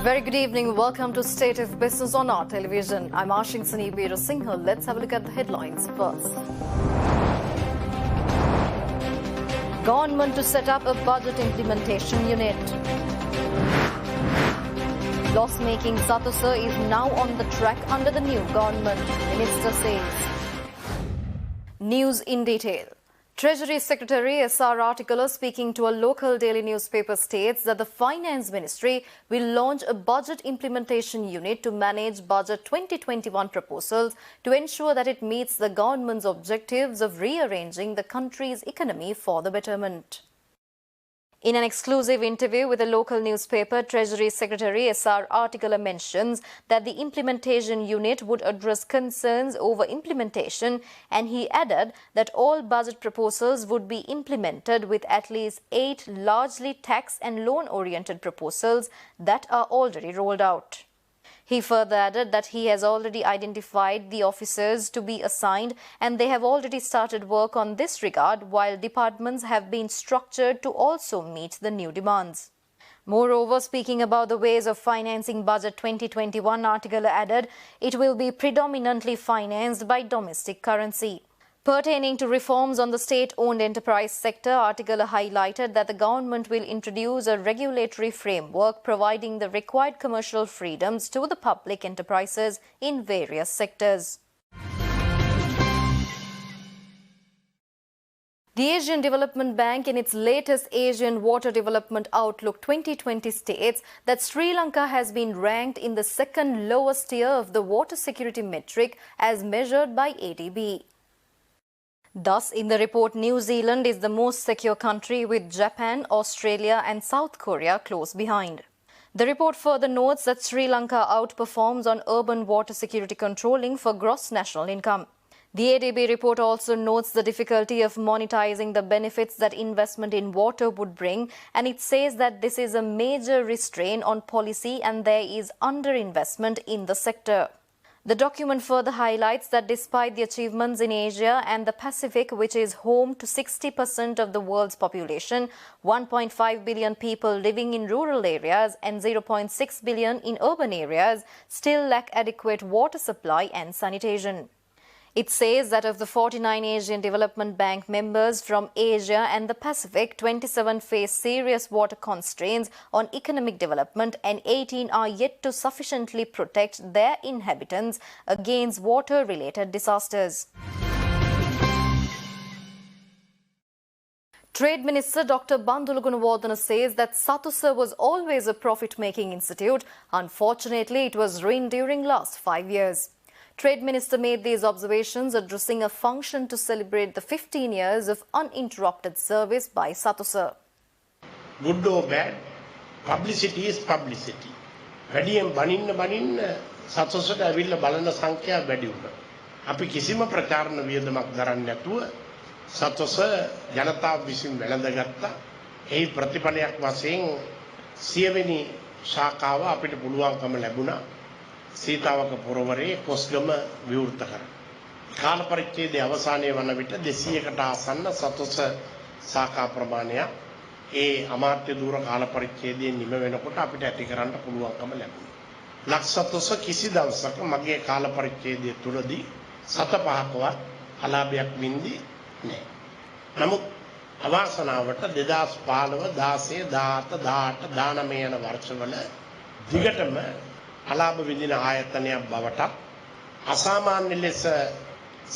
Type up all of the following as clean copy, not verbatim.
Very good evening. Welcome to State of Business on our television. I'm Ashing Sunibir Singhal. Let's have a look at the headlines first. Government to set up a budget implementation unit. Loss-making Satosa is now on the track under the new government, Minister says. News in detail. Treasury Secretary S.R. Artikula, speaking to a local daily newspaper, states that the Finance Ministry will launch a budget implementation unit to manage Budget 2021 proposals to ensure that it meets the government's objectives of rearranging the country's economy for the betterment. In an exclusive interview with a local newspaper, Treasury Secretary S.R. Artikula mentions that the implementation unit would address concerns over implementation, and he added that all budget proposals would be implemented with at least 8 largely tax and loan-oriented proposals that are already rolled out. He further added that he has already identified the officers to be assigned and they have already started work on this regard, while departments have been structured to also meet the new demands. Moreover, speaking about the ways of financing Budget 2021, Artikula added it will be predominantly financed by domestic currency. Pertaining to reforms on the state-owned enterprise sector, Artikula highlighted that the government will introduce a regulatory framework providing the required commercial freedoms to the public enterprises in various sectors. The Asian Development Bank, in its latest Asian Water Development Outlook 2020, states that Sri Lanka has been ranked in the second lowest tier of the water security metric as measured by ADB. Thus, in the report, New Zealand is the most secure country, with Japan, Australia and South Korea close behind. The report further notes that Sri Lanka outperforms on urban water security controlling for gross national income. The ADB report also notes the difficulty of monetizing the benefits that investment in water would bring, and it says that this is a major restraint on policy and there is underinvestment in the sector. The document further highlights that despite the achievements in Asia and the Pacific, which is home to 60% of the world's population, 1.5 billion people living in rural areas and 0.6 billion in urban areas still lack adequate water supply and sanitation. It says that of the 49 Asian Development Bank members from Asia and the Pacific, 27 face serious water constraints on economic development and 18 are yet to sufficiently protect their inhabitants against water-related disasters. Trade Minister Dr. Bandula Gunawardena says that Satosa was always a profit-making institute. Unfortunately, it was ruined during last 5 years. Trade Minister made these observations addressing a function to celebrate the 15 years of uninterrupted service by Satosa. Good or bad, publicity is publicity. වැඩියෙන් බනින්න සතොසට ඇවිල්ලා බලන සංඛ්‍යාව වැඩි වුණා. අපි කිසිම ප්‍රචාරණ වියදමක් දරන්නේ නැතුව සතොස ජනතාව විසින් වැළඳගත්තා. එහි ප්‍රතිඵලයක් වශයෙන් 100 වෙනි ශාඛාව අපිට පුළුවන්කම ලැබුණා. සීතාවක පුරවරේ කොස්ගම විවෘත කර. කාල පරිච්ඡේදයේ අවසානයේ වන විට 200කට ආසන්න සතොස ශාඛා ප්‍රමාණයක් ඒ අමාත්‍ය දූර කාල පරිච්ඡේදයෙන් නිම වෙනකොට අපිට ඇති කරන්න පුළුවන්කම ලැබුණා. ලක්ෂතොස කිසි දවසක මගේ කාල පරිච්ඡේදය තුලදී 7-5කවත් අලාභයක් වින්දි නැහැ. නමුත් අවාසනාවට 2015, 16, 17, 18, 19 යන වර්ෂවල දිගටම අලාභ විඳින ආයතනයක් බවට අසාමාන්‍ය ලෙස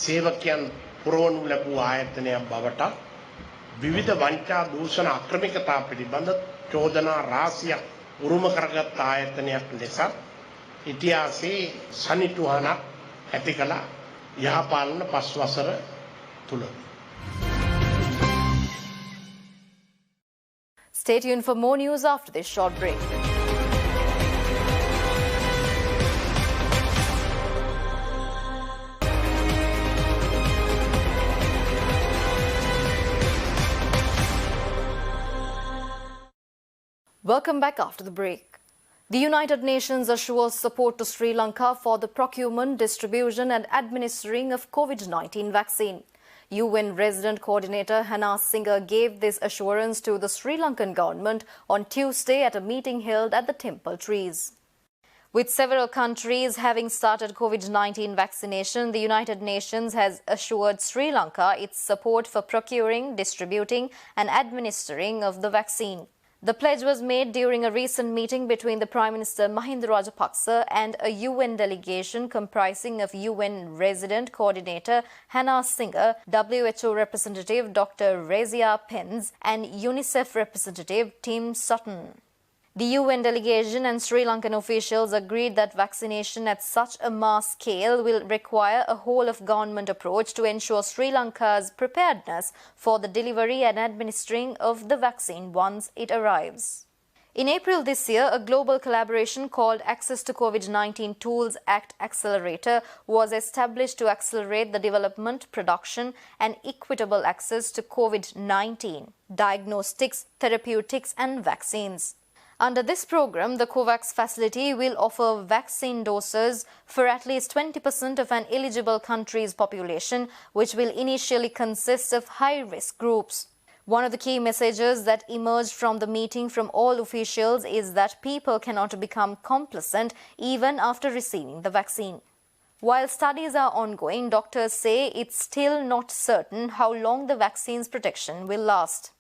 සේවකයන් පුරවනු ලැබූ ආයතනයක් බවට විවිධ වංචා දූෂණ අක්‍රමිකතා පිළිබඳ චෝදනා රාශියක් උරුම කරගත් ආයතනයක් ලෙස ඉතිහාසයේ සනිටුහනක් ඇති කළ යහපාලන 5 වසර තුල. Stay tuned for more news after this short break. Welcome back after the break. The United Nations assures support to Sri Lanka for the procurement, distribution and administering of COVID-19 vaccine. UN Resident Coordinator Hannah Singer gave this assurance to the Sri Lankan government on Tuesday at a meeting held at the Temple Trees. With several countries having started COVID-19 vaccination, the United Nations has assured Sri Lanka its support for procuring, distributing and administering of the vaccine. The pledge was made during a recent meeting between the Prime Minister Mahinda Rajapaksa and a UN delegation comprising of UN Resident Coordinator Hannah Singer, WHO representative Dr. Razia Pence and UNICEF representative Tim Sutton. The UN delegation and Sri Lankan officials agreed that vaccination at such a mass scale will require a whole-of-government approach to ensure Sri Lanka's preparedness for the delivery and administering of the vaccine once it arrives. In April this year, a global collaboration called Access to COVID-19 Tools Act Accelerator was established to accelerate the development, production and equitable access to COVID-19, diagnostics, therapeutics and vaccines. Under this program, the COVAX facility will offer vaccine doses for at least 20% of an eligible country's population, which will initially consist of high-risk groups. One of the key messages that emerged from the meeting from all officials is that people cannot become complacent even after receiving the vaccine. While studies are ongoing, doctors say it's still not certain how long the vaccine's protection will last.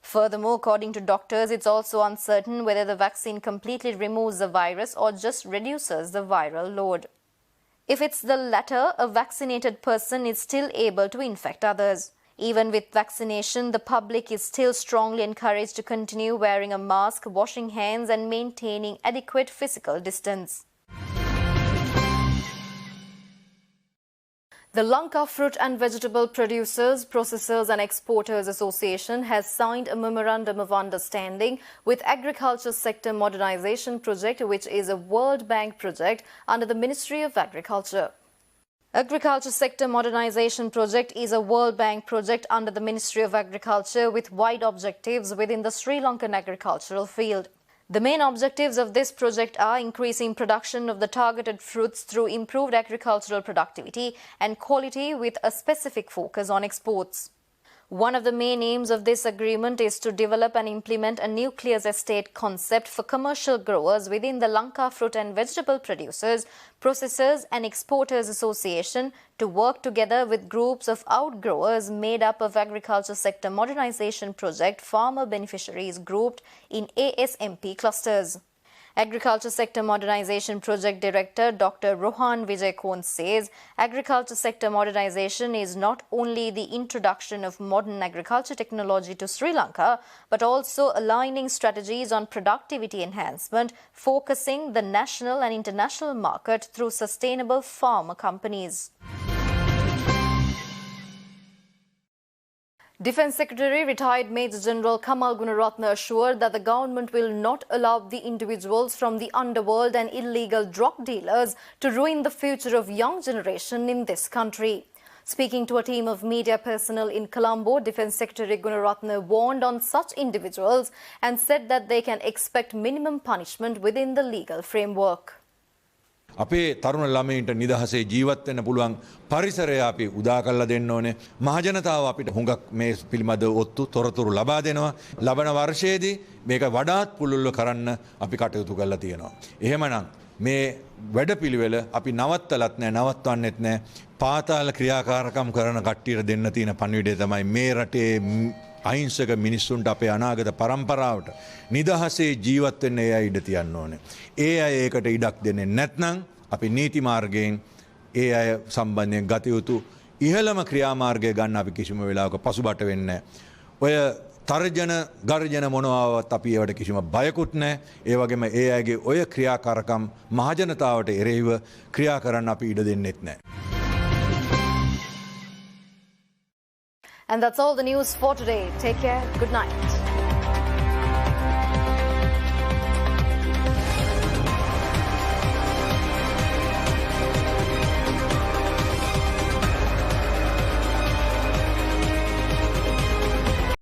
Furthermore, according to doctors, it's also uncertain whether the vaccine completely removes the virus or just reduces the viral load. If it's the latter, a vaccinated person is still able to infect others. Even with vaccination, the public is still strongly encouraged to continue wearing a mask, washing hands and maintaining adequate physical distance. The Lanka Fruit and Vegetable Producers, Processors and Exporters Association has signed a Memorandum of Understanding with Agriculture Sector Modernization Project, which is a World Bank project under the Ministry of Agriculture. Agriculture Sector Modernization Project is a World Bank project under the Ministry of Agriculture with wide objectives within the Sri Lankan agricultural field. The main objectives of this project are increasing production of the targeted fruits through improved agricultural productivity and quality with a specific focus on exports. One of the main aims of this agreement is to develop and implement a nucleus estate concept for commercial growers within the Lanka Fruit and Vegetable Producers, Processors and Exporters Association to work together with groups of outgrowers made up of Agriculture Sector Modernization Project farmer beneficiaries grouped in ASMP clusters. Agriculture Sector Modernization Project Director Dr. Rohan Vijayakon says agriculture sector modernization is not only the introduction of modern agriculture technology to Sri Lanka, but also aligning strategies on productivity enhancement, focusing the national and international market through sustainable farmer companies. Defence Secretary retired Major General Kamal Gunaratne assured that the government will not allow the individuals from the underworld and illegal drug dealers to ruin the future of young generation in this country. Speaking to a team of media personnel in Colombo, Defence Secretary Gunaratne warned on such individuals and said that they can expect minimum punishment within the legal framework. අපේ තරුණ ළමයින්ට නිදහසේ ජීවත් වෙන්න පුළුවන් පරිසරය අපි උදා කරලා දෙන්න ඕනේ. මහජනතාව අපිට හුඟක් මේ පිළිබඳ ඔත්තු තොරතුරු ලබා දෙනවා. ලබන වර්ෂයේදී මේක වඩාත් පුළුල්ව කරන්න අපි කටයුතු කරලා තියෙනවා. එහෙමනම් මේ වැඩපිළිවෙල අපි නවත්තලත් නැහැ, නවත්වන්නෙත් නැහැ. පාතාල ක්‍රියාකාරකම් කරන කට්ටියට දෙන්න තියෙන පණිවිඩය තමයි මේ රටේ අහිංසක මිනිස්සුන්ට අපේ අනාගත පරම්පරාවට නිදහසේ ජීවත් වෙන්න ඒ අය ඉඩ තියන්න ඕනේ. ඒ අය ඒකට ඉඩක් දෙන්නේ නැත්නම් අපි නීති මාර්ගයෙන් ඒ අය සම්බන්ධයෙන් ගත යුතු ඉහළම ක්‍රියාමාර්ගය ගන්න අපි කිසිම වෙලාවක පසුබට වෙන්නේ නැහැ. ඔය තර්ජන ගර්ජන මොනවාවත් අපි ඒවට කිසිම බයකුත් නැහැ. ඒ වගේම ඒ අයගේ ඔය ක්‍රියාකාරකම් මහජනතාවට එරෙහිව ක්‍රියා කරන්න අපි ඉඩ දෙන්නෙත් නැහැ. And that's all the news for today. Take care. Good night.